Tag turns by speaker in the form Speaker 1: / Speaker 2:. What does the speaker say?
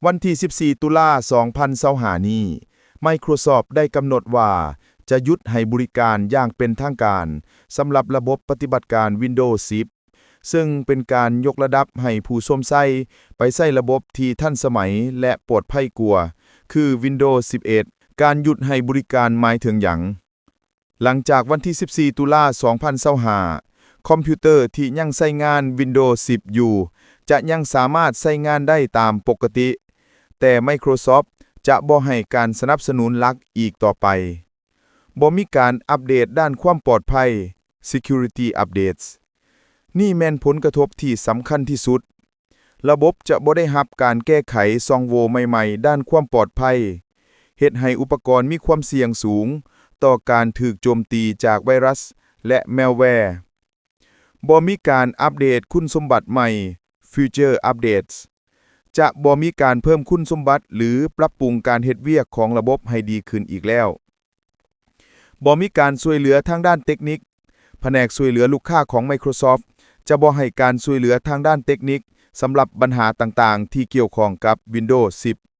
Speaker 1: วันที่ 14 ตุลา2025 นี้ Microsoft ได้กำหนดว่าจะหยุดให้บริการอย่างเป็นทางการสำหรับระบบปฏิบัติการ Windows 10 ซึ่งเป็นการยกระดับให้ผู้ชมใช้ไปใช้ระบบที่ทันสมัยและปลอดภัยกว่าคือ Windows 11 การหยุดให้บริการหมายถึงหยัง หลังจากวันที่ 14 ตุลา2025 คอมพิวเตอร์ที่ยังใช้งาน Windows 10 อยู่จะยังสามารถใช้งานได้ตามปกติ แต่ Microsoft จะบ่ให้การสนับสนุนหลักอีกต่อไปบ่มีการอัปเดตด้านความปลอดภัย Security Updates นี่แม่นผลกระทบที่สำคัญที่สุด ระบบจะบ่ได้รับการแก้ไขช่องโหว่ใหม่ๆด้านความปลอดภัยเฮ็ดให้อุปกรณ์มีความเสี่ยงสูงต่อการถูกโจมตีจากไวรัสและแมลแวร์บ่มีการอัปเดตคุณสมบัติใหม่ Feature Updates จะบ่มีการเพิ่มคุณสมบัติหรือปรับปรุงการเฮ็ดเวียกของระบบให้ดีขึ้นอีกแล้วบ่มีการช่วยเหลือทางด้านเทคนิคแผนกช่วยเหลือลูกค้าของ Microsoft จะบ่ให้การช่วยเหลือทางด้านเทคนิคสำหรับปัญหาต่างๆที่เกี่ยวข้องกับ Windows 10